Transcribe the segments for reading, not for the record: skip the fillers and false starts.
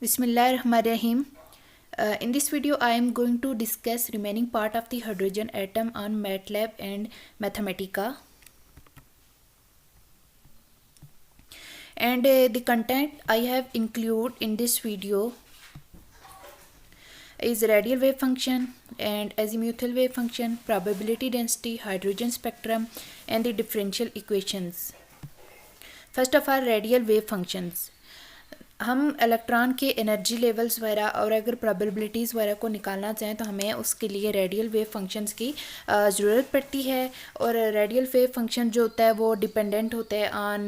Bismillahirrahmanirrahim. In this video, I am going to discuss remaining part of the hydrogen atom on MATLAB and Mathematica. And the content I have included in this video is radial wave function and azimuthal wave function, probability density, hydrogen spectrum, and the differential equations. First of all, radial wave functions. हम electron के energy levels वगैरह और अगर probabilities वगैरह को निकालना चाहें तो हमें उसके लिए रेडियल वेव फंक्शंस की ज़रूरत पड़ती है। और रेडियल वेव फंक्शन जो होता है वो डिपेंडेंट होता है on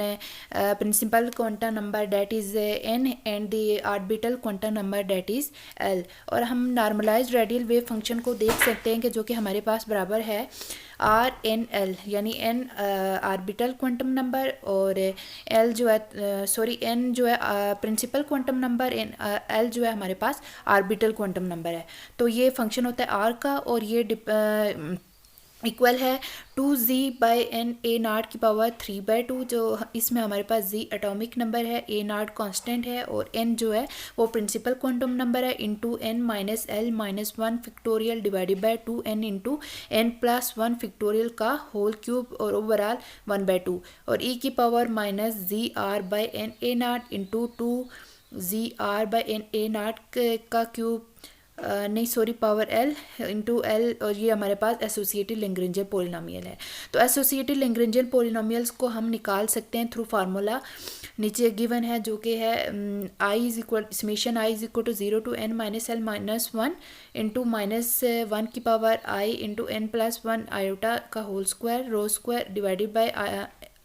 principal quantum number that is n and the orbital quantum number that is l. और हम नॉर्मलाइज्ड रेडियल वेव फंक्शन को देख सकते हैं कि जो कि हमारे पास बराबर है आर एन एल, यानी एन ऑर्बिटल क्वांटम नंबर और एल जो है एन जो है प्रिंसिपल क्वांटम नंबर, एल जो है हमारे पास ऑर्बिटल क्वांटम नंबर है। तो ये फंक्शन होता है आर का और ये इक्वल है 2z/n a0⁻3/2, जो इसमें हमारे पास z एटॉमिक नंबर है, a0 कांस्टेंट है और n जो है वो प्रिंसिपल क्वांटम नंबर है, into n minus L minus 1 factorial divided by 2n into n plus 1 factorial का होल क्यूब और ओवरऑल 1/2 और e⁻⁻zr/n a0 into 2zr/n a0 का cube power L into L. और ये हमारे पास एसोसिएटेड लैग्रेंजियन पोलिनोमियल है। तो एसोसिएटेड लैग्रेंजियन पोलिनोमियल्स को हम निकाल सकते हैं थ्रू फार्मूला नीचे गिवन है, जो कि है I is equal summation I is equal to 0 to n minus L minus 1 into -1 की power I into n plus 1 iota का whole square rho square divided by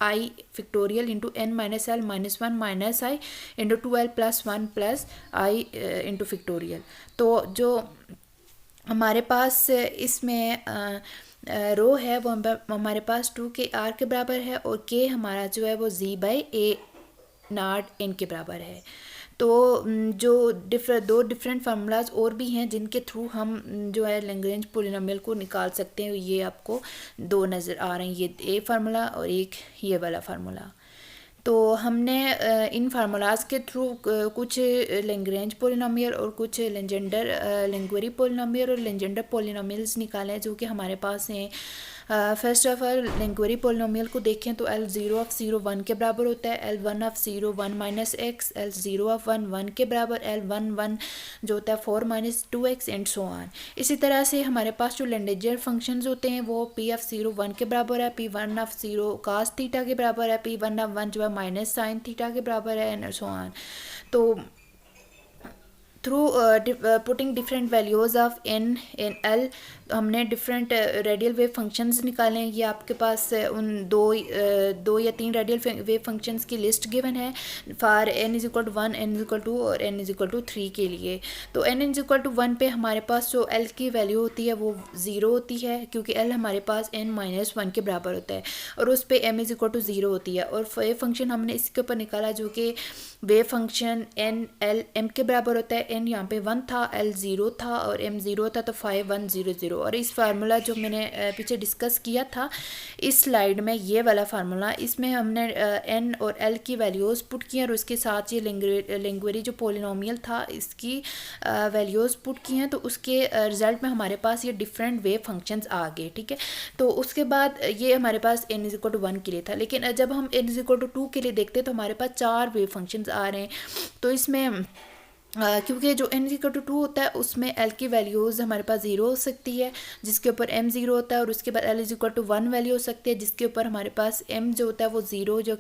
I factorial into n minus L minus 1 minus I into 2l plus 1 plus I into factorial. तो जो हमारे पास इसमें रो है वो हमारे पास 2k r के बराबर है और k हमारा जो है वो z/a0 n के बराबर है। तो जो दो डिफरेंट फार्मूलाज और भी हैं जिनके थ्रू हम जो है लैग्रेंज पोलिनोमियल को निकाल सकते हैं, ये आपको दो नज़र आ रहे हैं, ये ए फार्मूला और एक ये वाला फार्मूला। तो हमने इन फार्मूलाज के थ्रू कुछ लैग्रेंज पोलिनोमियल और कुछ लेजेंडर लैंगुएरी पोलिनोमियल और लेजेंडर पोलिनोमियल्स निकाले हैं जो कि हमारे पास हैं। फर्स्ट ऑफ ऑल लैंगुएरी पोलिनोमियल को देखें तो L0 1 के बराबर होता है, L1 1 माइनस एक्स, L0 1 के बराबर, L1 जो होता है 4 - 2x एंड सो ऑन। इसी तरह से हमारे पास जो लैग्रेंजियन फंक्शंस होते हैं वो P 1 के बराबर है, P1 cos थीटा के बराबर है, P1 जो है माइनस साइन थीटा के बराबर है एंड सो ऑन। तो through putting different values of n and l हमने डिफरेंट रेडियल वेव फंक्शंस निकाले हैं। ये आपके पास उन दो या तीन रेडियल वेव फंक्शंस की लिस्ट गिवन है फॉर n = 1, n = 2 और n = 3 के लिए। तो n = 1 पे हमारे पास जो l की वैल्यू होती है वो 0 होती है, क्योंकि l हमारे पास n - 1 के बराबर होता है और उस पे m = 0 होती है। और वेव फंक्शन हमने इसके ऊपर निकाला जो कि wave function n l m के बराबर होता है। n यहाँ पे 1 था, l 0 था और m 0 था, तो 5 1 0 0। और इस फार्मूला जो मैंने पीछे डिस्कस किया था इस स्लाइड में, ये वाला फार्मूला, इसमें हमने n और l की वैल्यूज़ पुट की और उसके साथ ये लैंगुएरी जो पोलिनोमियल था इसकी वैल्यूज़ पुट की हैं। तो उसके रिज़ल्ट में हमारे पास ये डिफरेंट वेव फंक्शंस आ गए, ठीक है। तो उसके बाद ये हमारे पास n = 1 के लिए था, लेकिन जब हम n = 2 के लिए देखते तो हमारे पास 4 वेव फंक्शंस आ रहे हैं। तो इसमें क्योंकि जो n = 2 होता है उसमें l की वैल्यूज़ हमारे पास 0 हो सकती है जिसके ऊपर m 0 होता है, और उसके बाद l = 1 वैल्यू हो सकती है जिसके ऊपर हमारे पास m जो होता है वो 0 जो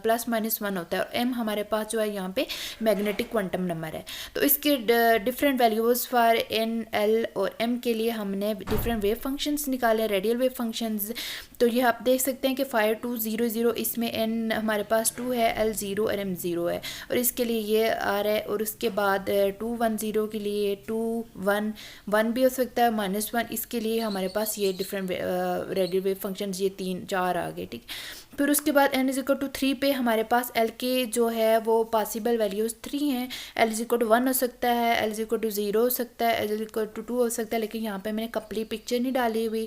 प्लस माइनस 1 होता है, और m हमारे पास जो है यहाँ पे मैग्नेटिक क्वांटम नंबर है। तो इसके different values for n l और m के लिए हमने डिफरेंट वेव फंक्शंस निकाले, रेडियल वेव फंक्शंस। तो ये आप देख सकते हैं कि 5 2 0 0 इसमें n हमारे पास 2 है, l 0 और m 0 है, और इसके लिए ये आ रहा है। और उसके बाद 2 1 0 के लिए 2 1 1 भी हो सकता है, -1, इसके लिए हमारे पास ये डिफरेंट रेडियल वेव फंक्शन ये 3 4 आ गए, ठीक। फिर उसके बाद n इज इक्वल टू 3 पे हमारे पास l के जो है वो पॉसिबल वैल्यूज़ 3 हैं। l इज इक्वल टू 1 हो सकता है, l इज इक्वल टू 0 हो सकता है, l इज इक्वल टू 2 हो सकता है, लेकिन यहाँ पे मैंने कंप्लीट पिक्चर नहीं डाली हुई,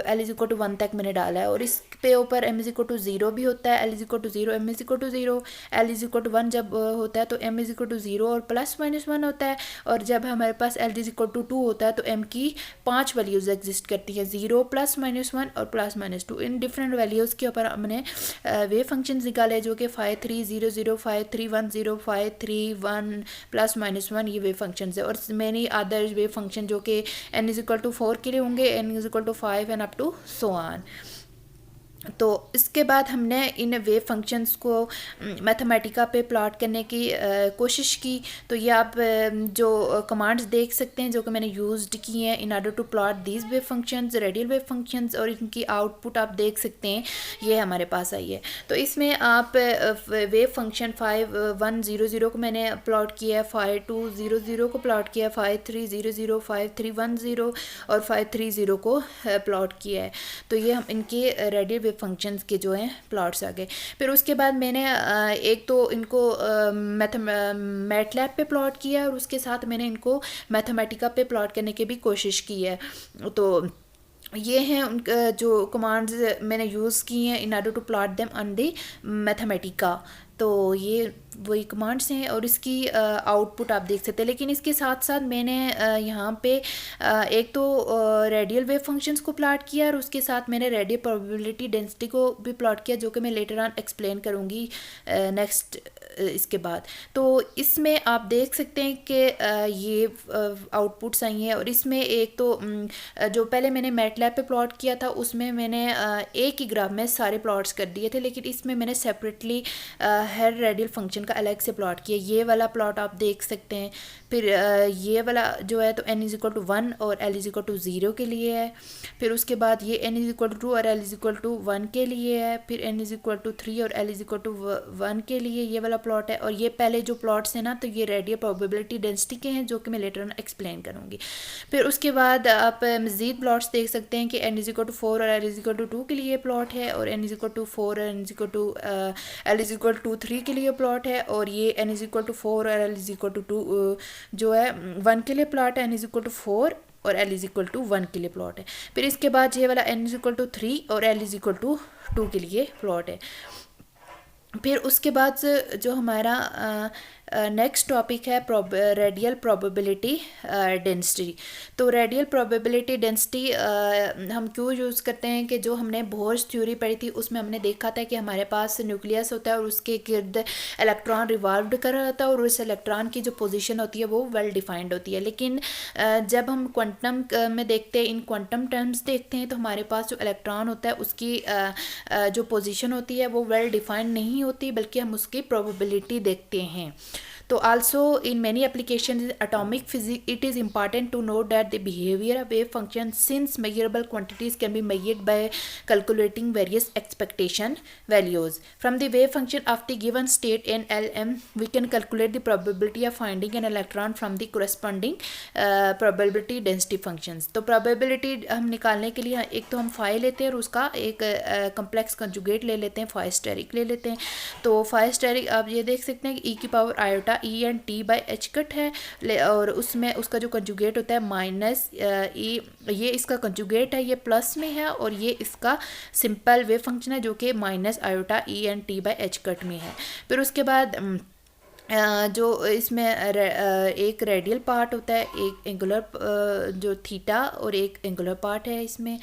l इज इक्वल टू 1 तक मैंने डाला है। और इस पे ऊपर m इज इक्वल टू 0 भी होता है, l is equal to 0, m is equal to 0, l is equal to 1 जब होता है तो m इज इक्वल टू 0 और प्लस माइनस 1 होता है। और जब हमारे पास l इज इक्वल टू 2 होता है तो m की 5 वैल्यूज़ एग्जिस्ट करती हैं, 0 प्लस माइनस 1 और plus minus 2। In different values के ऊपर हमने वे फंक्शन निकाले जो कि 5300, 5310, 531 प्लस माइनस 1 ये वे फंक्शन है। और मैनी अदर वे फंक्शन जो कि n इज इक्वल टू 4 के लिए होंगे, n is equal to 5 and up to so on. तो इसके बाद हमने इन वेव फंक्शंस को मैथमेटिका पे प्लॉट करने की कोशिश की। तो ये आप जो कमांड्स देख सकते हैं जो कि मैंने यूज्ड की हैं in order to plot these wave functions, radial wave functions, और इनकी आउटपुट आप देख सकते हैं ये हमारे पास आई है। तो इसमें आप वेव फंक्शन 5100 को मैंने प्लॉट किया है, 5200 को प्लॉट किया है, 5300, 5310 और 530 को प्लॉट किया है। तो ये हम इनके रेडियल फंक्शंस के जो हैं प्लॉट्स आ गए। फिर उसके बाद मैंने एक तो इनको मैटलैब पे प्लॉट किया और उसके साथ मैंने इनको मैथमेटिका पे प्लॉट करने की भी कोशिश की है। तो ये हैं उनका जो कमांड्स मैंने यूज़ की हैं in order to plot them on the Mathematica. तो ये वही कमांड्स हैं और इसकी आउटपुट आप देख सकते हैं। लेकिन इसके साथ साथ मैंने यहाँ पे एक तो रेडियल वेव फंक्शंस को प्लॉट किया और उसके साथ मैंने रेडियल प्रोबेबिलिटी डेंसिटी को भी प्लॉट किया जो कि मैं लेटर ऑन एक्सप्लेन करूँगी नेक्स्ट इसके बाद। तो इसमें आप देख सकते हैं कि ये आउटपुट्स आई हैं। और इसमें एक तो जो पहले मैंने मैटलैब पे प्लॉट किया था उसमें मैंने एक ही ग्राफ में सारे प्लॉट्स कर दिए थे, लेकिन इसमें मैंने सेपरेटली हर रेडियल फंक्शन का अलग से प्लॉट किया। ये वाला प्लॉट आप देख सकते हैं। फिर ये वाला जो है तो n इज इक्वल टू 1 और l इज इक्वल टू 0 के लिए है। फिर उसके बाद ये n इज इक्वल टू 2 और l इज इक्वल टू 1 के लिए है। फिर n इज इक्वल टू 3 और l इज इक्वल टू 1 के लिए ये वाला प्लॉट है। और ये पहले जो प्लॉट्स हैं ना तो ये रेडियल प्रोबेबिलिटी डेंसिटी के हैं जो कि मैं लेटर ऑन एक्सप्लेन करूँगी। फिर उसके बाद आप मज़ीद प्लॉट्स देख सकते हैं कि n इज इक्वल टू 4 और l इज इक्वल टू 2 के लिए प्लॉट है, और n इज इक्वल टू 4 और n is equal to l is equal to 3 के लिए प्लॉट है। और ये n इज इक्वल टू 4 और l इज इक्वल टू 2 जो है 1 के लिए प्लॉट है, n इज इक्वल टू 4 और l इज इक्वल टू 1 के लिए प्लॉट है। फिर इसके बाद ये वाला n इज इक्वल टू 3 और l इज इक्वल टू 2 के लिए प्लॉट है। फिर उसके बाद जो हमारा नेक्स्ट टॉपिक है रेडियल प्रोबेबिलिटी डेंसिटी। तो रेडियल प्रोबेबिलिटी डेंसिटी हम क्यों यूज़ करते हैं कि जो हमने बोर्स थ्योरी पढ़ी थी उसमें हमने देखा था कि हमारे पास न्यूक्लियस होता है और उसके गिर्द इलेक्ट्रॉन रिवॉल्व कर रहा होता है और उस इलेक्ट्रॉन की जो पोजीशन होती है वो वेल डिफाइंड होती है। लेकिन जब हम क्वांटम में देखते हैं, इन क्वांटम टर्म्स देखते हैं, तो हमारे पास जो इलेक्ट्रॉन होता है उसकी जो पोजीशन होती है वो वेल डिफाइंड नहीं होती, बल्कि हम उसकी प्रोबेबिलिटी देखते हैं। तो also in many applications in atomic physics it is important to note that the behavior of wave function since measurable quantities can be measured by calculating various expectation values from the wave function of the given state in Lm. We can calculate the probability of finding an electron from the corresponding probability density functions. तो probability हम निकालने के लिए एक तो हम phi लेते हैं और उसका एक complex conjugate ले लेते हैं, phi steric ले लेते हैं। तो phi steric आप ये देख सकते हैं कि e की power iota E n t by h cut है, और उसमें उसका जो कंजुगेट होता है माइनस ई, ये इसका कंजुगेट है, ये प्लस में है, और ये इसका सिंपल वेव फंक्शन है जो कि minus iota E n t by h cut में है। फिर उसके बाद जो इसमें एक रेडियल पार्ट होता है, एक एंगुलर जो थीटा और एक एंगुलर पार्ट है इसमें,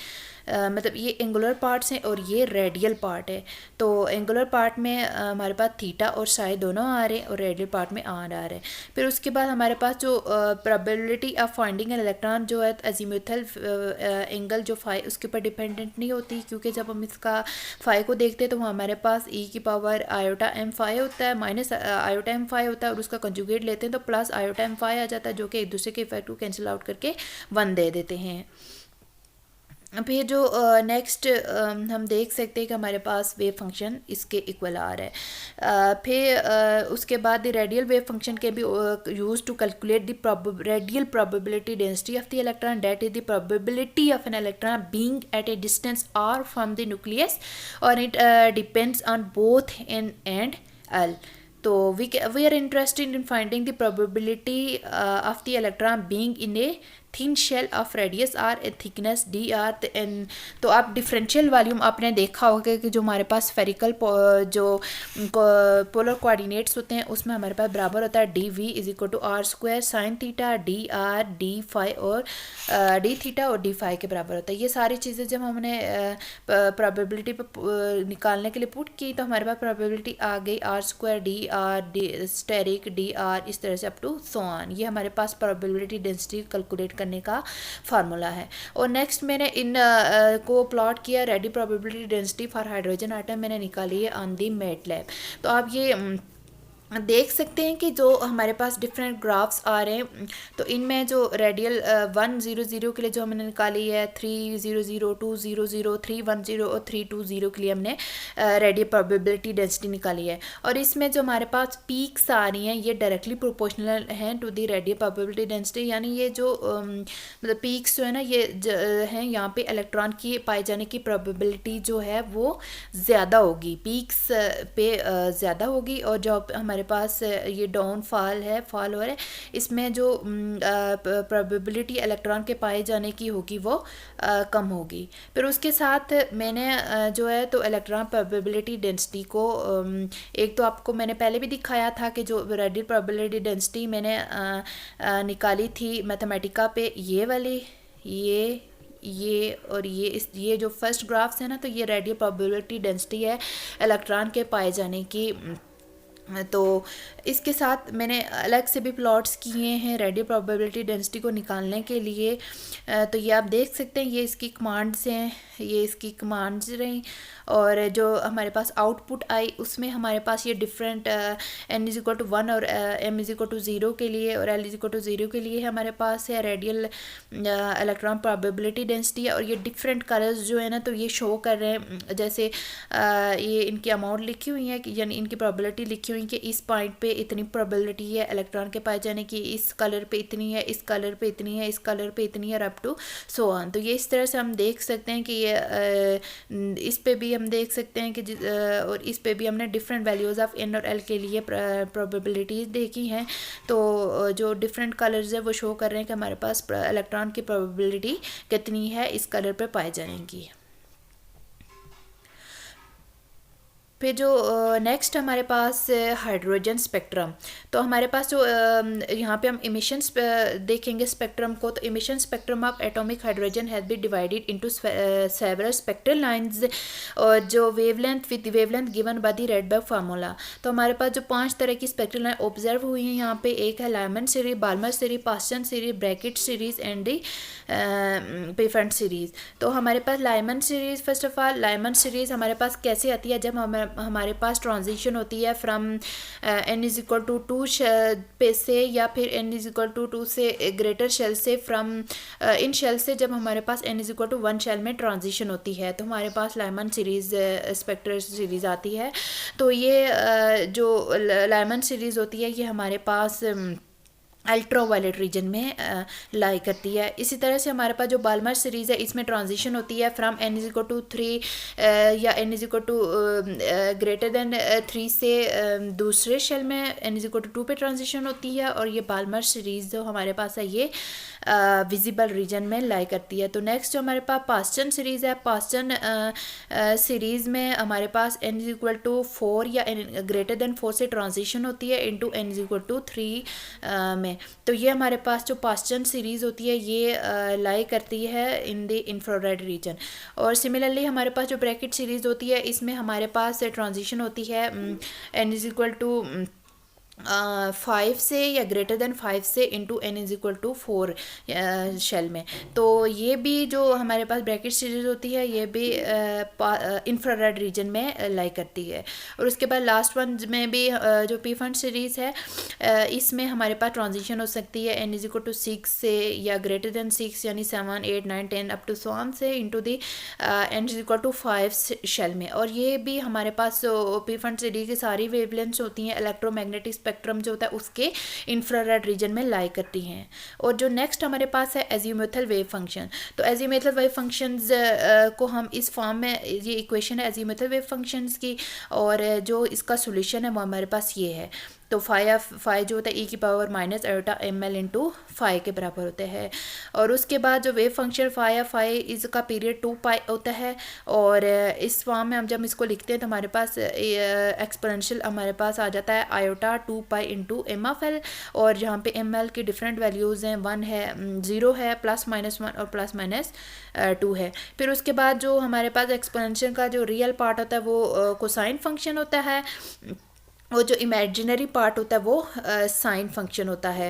मतलब ये एंगुलर पार्ट्स हैं और ये रेडियल पार्ट है। तो एंगुलर पार्ट में हमारे पास थीटा और साई दोनों आ रहे हैं और रेडियल पार्ट में आर आ रहे हैं। फिर उसके बाद हमारे पास जो probability of finding an electron जो है अजीमुथल एंगल जो फाई उसके ऊपर डिपेंडेंट नहीं होती, क्योंकि जब हम इसका फाई को देखते हैं तो हमारे पास ई की पावर आयोटा एम फाई होता है, माइनस आयोटा एम फाई होता है, और उसका कंजुगेट लेते हैं तो प्लस आयोटा एम फाई आ जाता है, जो कि एक दूसरे के इफेक्ट को कैंसिल आउट करके 1 दे देते हैं। फिर जो नेक्स्ट हम देख सकते हैं कि हमारे पास वेव फंक्शन इसके इक्वल आ रहा है। फिर उसके बाद the radial wave function can be use to calculate the radial probability density of the electron, that is the probability of an electron being at a distance r from the nucleus, और it depends on both n and l. तो we are interested in finding the probability of the electron being in a thin shell of radius r and thickness dr. तो आप differential volume आपने देखा होगा कि जो हमारे पास स्फेरिकल जो पोलर कोऑर्डिनेट्स होते हैं उसमें हमारे पास बराबर होता है d v is equal to r square sine theta d r d phi और डी थीटा और डी फाई के बराबर होता है। ये सारी चीज़ें जब हमने प्रोबेबिलिटी पे निकालने के लिए पुट की तो हमारे पास प्रोबेबिलिटी आ गई r square d r d स्टेरिक डी आर, इस तरह से अप टू सो ऑन। ये हमारे पास प्रोबेबिलिटी डेंसिटी कैलकुलेट करने का फार्मूला है। और नेक्स्ट मैंने इन को प्लॉट किया radial probability density for hydrogen atom मैंने निकाली है ऑन दी मैटलैब। तो आप ये देख सकते हैं कि जो हमारे पास डिफरेंट ग्राफ्स आ रहे हैं, तो इनमें जो रेडियल 100 के लिए जो हमने निकाली है 300 200 310 और 320 के लिए हमने रेडियल प्रोबेबिलिटी डेंसिटी निकाली है। और इसमें जो हमारे पास पीक्स आ रही हैं ये डायरेक्टली प्रोपोर्शनल हैं to the radial probability density, यानी ये जो मतलब पीक्स जो है ना ये हैं यहाँ पे इलेक्ट्रॉन की पाए जाने की प्रोबेबिलिटी जो है वो ज़्यादा होगी, पीक्स पे ज़्यादा होगी। और जो हमारे पास ये डाउन फॉल हो रहा है, इसमें जो प्रोबेबिलिटी इलेक्ट्रॉन के पाए जाने की होगी वो कम होगी। फिर उसके साथ मैंने जो है तो इलेक्ट्रॉन प्रोबेबिलिटी डेंसिटी को एक तो आपको मैंने पहले भी दिखाया था कि जो रेडियल प्रोबेबिलिटी डेंसिटी मैंने निकाली थी मैथमेटिका पे, ये वाली ये और ये जो फर्स्ट ग्राफ्स है ना, तो ये रेडियल प्रोबेबिलिटी डेंसिटी है इलेक्ट्रॉन के पाए जाने की। तो इसके साथ मैंने अलग से भी प्लॉट्स किए हैं रेडियल प्रोबेबिलिटी डेंसिटी को निकालने के लिए। तो ये आप देख सकते हैं, ये इसकी कमांड्स हैं, ये इसकी कमांड्स रही। और जो हमारे पास आउटपुट आई उसमें हमारे पास ये different n is equal to 1 और m इज इक्वल टू 0 के लिए और l इज इक्वल टू 0 के लिए हमारे पास है रेडियल इलेक्ट्रॉन प्रोबेबिलिटी डेंसिटी। और ये डिफरेंट कलर्स जो है ना तो ये शो कर रहे हैं, जैसे ये इनकी अमाउंट लिखी हुई है, यानी इनकी प्रोबेबिलिटी लिखी हुई है कि इस पॉइंट पे इतनी प्रोबेबिलिटी है इलेक्ट्रॉन के पाए जाने की, इस कलर पे इतनी है, इस कलर पे इतनी है, इस कलर पे इतनी है, अप टू सो ऑन। तो ये इस तरह से हम देख सकते हैं कि ये इस पे भी हम देख सकते हैं कि और इस पे भी हमने डिफरेंट वैल्यूज़ ऑफ n और l के लिए प्रोबेबिलिटीज़ देखी हैं। तो जो डिफरेंट कलर्स है वो शो कर रहे हैं कि हमारे पास इलेक्ट्रॉन की प्रोबेबिलिटी कितनी है इस कलर पे पाए जाने की। फिर जो नेक्स्ट हमारे पास हाइड्रोजन स्पेक्ट्रम, तो हमारे पास जो यहाँ पे हम इमिशंस देखेंगे स्पेक्ट्रम को, तो emission spectrum of atomic hydrogen has been divided into several spectral lines, और जो wavelength with wavelength given by the Rydberg formula. तो हमारे पास जो 5 तरह की स्पेक्ट्रल लाइन ऑब्जर्व हुई हैं यहाँ पे, एक है Lyman series, Balmer series, Paschen series, Brackett series and the Pfund series. तो हमारे पास Lyman series, first of all Lyman series हमारे पास कैसे आती है, जब हमारे पास ट्रांजिशन होती है from n is equal to 2 पे से, या फिर n इज इक्वल टू 2 से ग्रेटर शेल से, फ्रॉम इन शेल से जब हमारे पास n is equal to 1 shell में ट्रांजिशन होती है तो हमारे पास लाइमन सीरीज स्पेक्ट्रल सीरीज आती है। तो ये जो लाइमन सीरीज होती है ये हमारे पास अल्ट्रा वायलेट रीजन में लाई करती है। इसी तरह से हमारे पास जो बाल्मर सीरीज़ है इसमें ट्रांजिशन होती है from n is equal to 3 या n is equal to greater than 3 से दूसरे शेल में n इज इक्वल टू 2 पे ट्रांजिशन होती है। और ये बाल्मर सीरीज़ जो हमारे पास है ये विजिबल रीजन में लाई करती है। तो नेक्स्ट जो हमारे पास पास्टन सीरीज़ है, पास्टन सीरीज़ में हमारे पास n इज इक्वल टू 4 या ग्रेटर देन 4 से ट्रांजिशन होती है into n is equal to 3 में। तो ये हमारे पास जो पास्टन सीरीज़ होती है ये लाई करती है इन द इंफ्रारेड रीजन। और सिमिलरली हमारे पास जो ब्रैकेट सीरीज़ होती है इसमें हमारे पास ट्रांजिशन होती है n इज इक्वल टू 5 से या ग्रेटर देन 5 से into n is equal to 4 shell में। तो ये भी जो हमारे पास ब्रैकेट सीरीज होती है ये भी इंफ्रारेड रीजन में लाई करती है। और उसके बाद लास्ट वन में भी जो पी फंड सीरीज़ है इसमें हमारे पास ट्रांजिशन हो सकती है n इज इक्वल टू 6 से या ग्रेटर देन 6 यानी 7 8 9 10 अप टू सो ऑन से into the n is equal to 5 shell में। और ये भी हमारे पास पी फंड सीरीज की सारी वेवलेंथ्स होती हैं इलेक्ट्रोमैग्नेटिक स्पेक्ट्रम जो होता है उसके इंफ्रारेड रीजन में लाई करती हैं। और जो नेक्स्ट हमारे पास है एजीमुथल वेव फंक्शन। तो एजीमुथल वेव फंक्शंस को हम इस फॉर्म में, ये इक्वेशन है एजीमुथल वेव फंक्शंस की, और जो इसका सॉल्यूशन है वो हमारे पास ये है। तो फाई जो होता है e की power minus iota m l into phi के बराबर होता है। और उसके बाद जो वेव फंक्शन फाई इसका पीरियड 2 पाई होता है। और इस फॉर्म में हम जब इसको लिखते हैं तो हमारे पास एक्सपोनेंशियल हमारे पास आ जाता है iota 2 pi into m of l. और जहाँ पे एम एल की डिफरेंट वैल्यूज़ हैं, 1 है, 0 है, +-1 और +-2 है। फिर उसके बाद जो हमारे पास एक्सपोनेंशियल का जो रियल पार्ट होता है वो कोसाइन फंक्शन होता है, और जो इमेजिनरी पार्ट होता है वो साइन फंक्शन होता है।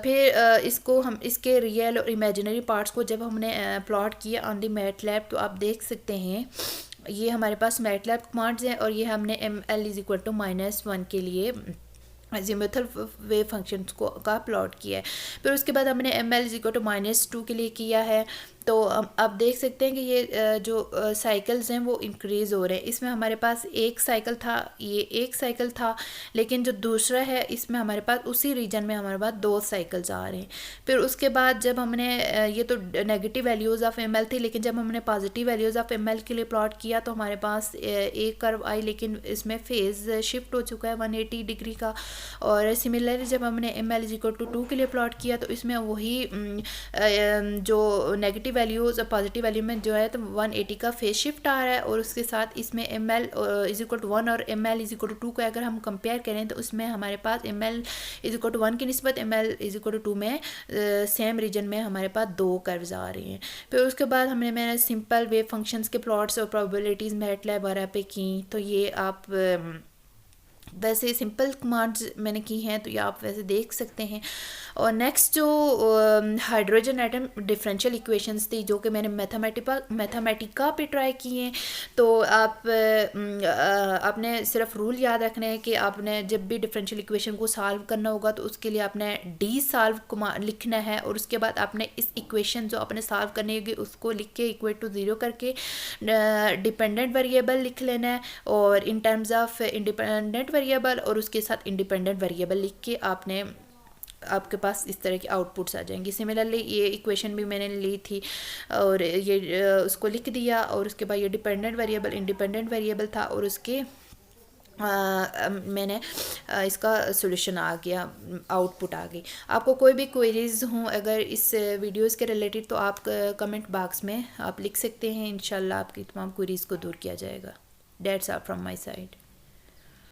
फिर इसको हम इसके रियल और इमेजिनरी पार्ट्स को जब हमने प्लॉट किया ऑन दी मैटलैब तो आप देख सकते हैं ये हमारे पास मैटलैब कमांड्स हैं, और ये हमने ml इज इक्वल टू -1 के लिए एजीमुथल वेव फंक्शंस को का प्लॉट किया है। फिर उसके बाद हमने ml इज इक्वल टू -2 के लिए किया है। तो आप देख सकते हैं कि ये जो साइकिल्स हैं वो इंक्रीज़ हो रहे हैं। इसमें हमारे पास एक साइकिल था, ये एक साइकिल था, लेकिन जो दूसरा है इसमें हमारे पास उसी रीजन में हमारे पास 2 साइकिल्स आ रहे हैं। फिर उसके बाद जब हमने ये तो नेगेटिव वैल्यूज़ ऑफ ml थी, लेकिन जब हमने पॉजिटिव वैल्यूज़ ऑफ ml के लिए प्लॉट किया तो हमारे पास एक कर्व आई, लेकिन इसमें फेज़ शिफ्ट हो चुका है 180 डिग्री का। और सिमिलरली जब हमने ml इज इक्वल टू 2 के लिए प्लॉट किया तो इसमें वही जो नेगेटिव वैल्यूज़ और पॉजिटिव वैल्यू में जो है तो 180 का फेस शिफ्ट आ रहा है। और उसके साथ इसमें ml इज इक्वल टू 1 और ml इज इक्वल टू 2 को अगर हम कंपेयर करें तो उसमें हमारे पास ml इज इक्वल टू 1 की निस्बत ml इज इक्वल टू 2 में सेम रीजन में हमारे पास 2 कर्व्स आ रहे हैं। फिर उसके बाद मैंने सिंपल वेव फंक्शंस के प्लॉट्स और प्रोबेबिलिटीज़ मैटलैब वगैरह पे की। तो ये आप वैसे सिंपल कमांड्स मैंने की हैं तो ये आप वैसे देख सकते हैं। और नेक्स्ट जो हाइड्रोजन एटम डिफरेंशियल इक्वेशंस थी जो कि मैंने मैथमेटिका पे ट्राई की हैं। तो आपने सिर्फ रूल याद रखना है कि आपने जब भी डिफरेंशियल इक्वेशन को सॉल्व करना होगा तो उसके लिए आपने डी सॉल्व लिखना है, और उसके बाद आपने इस इक्वेशन जो आपने सॉल्व करनी होगी उसको लिख के इक्वल टू 0 करके डिपेंडेंट वेरिएबल लिख लेना है, और in terms of independent variable और उसके साथ इंडिपेंडेंट वेरिएबल लिख के आपके पास इस तरह की आउटपुट्स आ जाएंगी। सिमिलरली ये इक्वेशन भी मैंने ली थी और ये उसको लिख दिया, और उसके बाद ये डिपेंडेंट वेरिएबल इंडिपेंडेंट वेरिएबल था और उसके मैंने इसका सॉल्यूशन आ गया, आउटपुट आ गई। आपको कोई भी क्वेरीज हों अगर इस वीडियोस के रिलेटेड तो आप कमेंट बॉक्स में आप लिख सकते हैं। इंशाल्लाह आपकी तमाम क्वेरीज को दूर किया जाएगा। That's all from my side.